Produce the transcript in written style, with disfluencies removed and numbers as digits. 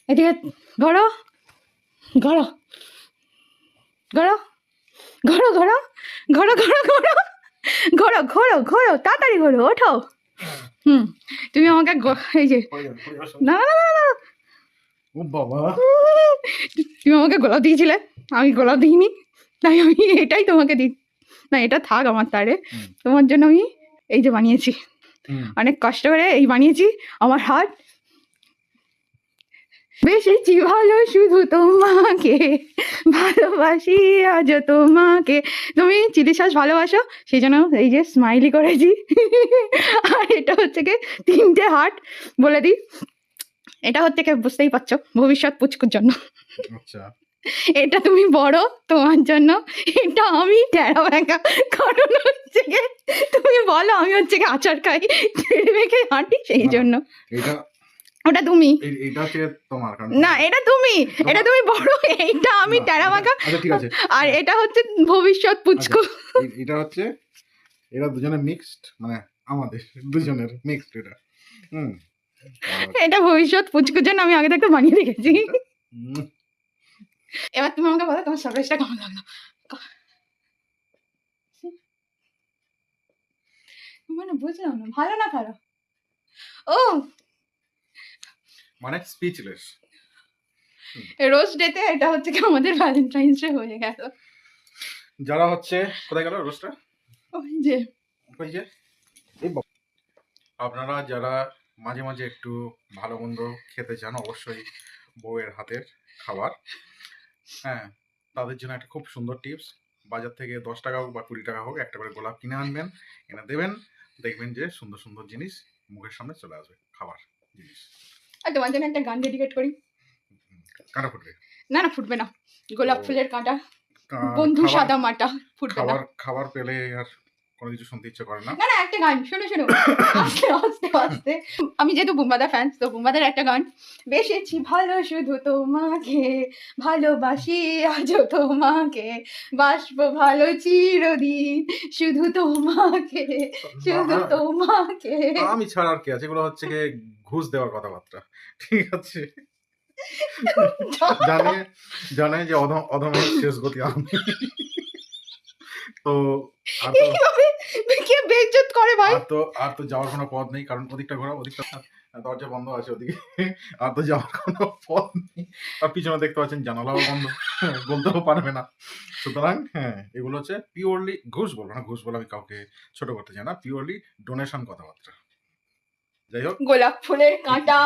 এদিকে ঘোরো ঘোরো ঘোরো ঘোরো ঘোরো ঘোরো ঘোরো ঘোরো ঘোরো ঘোরো ঘোরো তাড়াতাড়ি ঘোরো ওঠো। তুমি আমাকে এই যে না না না না ও বাবা, তুমি আমাকে গোলাপ দিয়েছিলে, আমি গোলাপ দিইনি, তাই আমি এটাই তোমাকে দিই। না এটা থাক আমার তারে, তোমার জন্য আমি এই যে বানিয়েছি, অনেক কষ্ট করে এই বানিয়েছি। আমার হাত বেশি ভালো শুধু তোমাকে, ভালোবাসি আজ তোমাকে। তুমি চিলি সস ভালোবাসো সেই জন্য এই যে স্মাইলি করেছি। আর এটা হচ্ছে কি 3টে হার্ট বলে দিই, এটা হচ্ছে কি বুঝতেই পারছো ভবিষ্যৎ পুচকুর জন্য। আচ্ছা এটা তুমি বড় তোমার জন্য, এটা আমি টেরা ব্যাঙ্কা, কারণ হচ্ছে কি তুমি বলো আমি হচ্ছে কি আচার খাই ছেড়ে মেখে হাঁটি সেই জন্য। এটা ওটা তুমি, এটা হচ্ছে তোমার, কারণ না এটা তুমি, এটা তুমি বড়, এইটা আমি টেরা বাঁকা। আচ্ছা ঠিক আছে, আর এটা হচ্ছে ভবিষ্যৎ পুচকু। এটা হচ্ছে, এরা দুজনে মিক্সড, মানে আমাদের দুজনের মিক্সড এটা। এটা ভবিষ্যৎ পুচকুর জন্য আমি আগে থাকতে বানিয়ে রেখেছি। এবার তুমি আমাকে বলো তোমার সারপ্রাইজটা কেমন লাগলো। মানে বুঝলাম না, ভালো না খারাপ? ও মানে স্পিচলেস। রোজ ডেতে এটা হচ্ছে কি আমাদের ভ্যালেন্টাইন্স ডে হয়ে গেল। যারা হচ্ছে কোথায় গেল রোজটা, ওই যে ওই যে আপনারা যারা মাঝে মাঝে একটু ভালো মন্দ খেতে চান, অবশ্যই বউয়ের হাতের খাবার, হ্যাঁ, তাদের জন্য একটা খুব সুন্দর টিপস। বাজার থেকে 10 টাকা হোক বা 20 টাকা হোক একটা করে গোলাপ কিনে আনবেন, এনে দেবেন, দেখবেন যে সুন্দর সুন্দর জিনিস মুখের সামনে চলে আসবে, খাবার জিনিস। আর তোমার জন্য একটা গান ডেডিকেট করি। কাঁটা ফুটবে না না ফুটবে না, গোলাপ ফুলের কাঁটা কা- বন্ধু খাবার- সাদা মাটা ফুটবে না। খাবার খাবার পেলে আর কোনো কিছু শুনতে ইচ্ছে করে না। না না একটা গান শোনো শোনো, আস্তে আস্তে আস্তে। আমি যেহেতু বুম্বাদা ফ্যান, তো বুম্বাদার একটা গান, বেসেছি ভালো শুধু তোমাকে, ভালোবাসি আজও তোমাকে, বাসবো ভালো চিরদিন শুধু তোমাকে, শুধু তোমাকে। আমি ছাড়া আর কি আছে, এগুলো হচ্ছে গিয়ে ঘুষ দেওয়ার কথাবার্তা, ঠিক আছে। জানে জানে যে অধমের শেষ গতি আমি। তো আর তো এইভাবে কে বেইজ্জত করে ভাই। আর তো যাওয়ার কোনো পথ নেই, কারণ ওদিকটা ঘোরা, ওদিকটা দরজা বন্ধ আছে ওদিকে, আর তো যাওয়ার কোনো পথ নেই। আর পিছনে দেখতে পাচ্ছেন জানালাও বন্ধ, বলতেও পারবে না। সুতরাং হ্যাঁ, এগুলো হচ্ছে পিওরলি ঘুষ বলবো না, ঘুষ বলে আমি কাউকে ছোট করতে চাই না, পিওরলি ডোনেশন কথাবার্তা। যাই হোক, গোলাপ ফুলের কাঁটা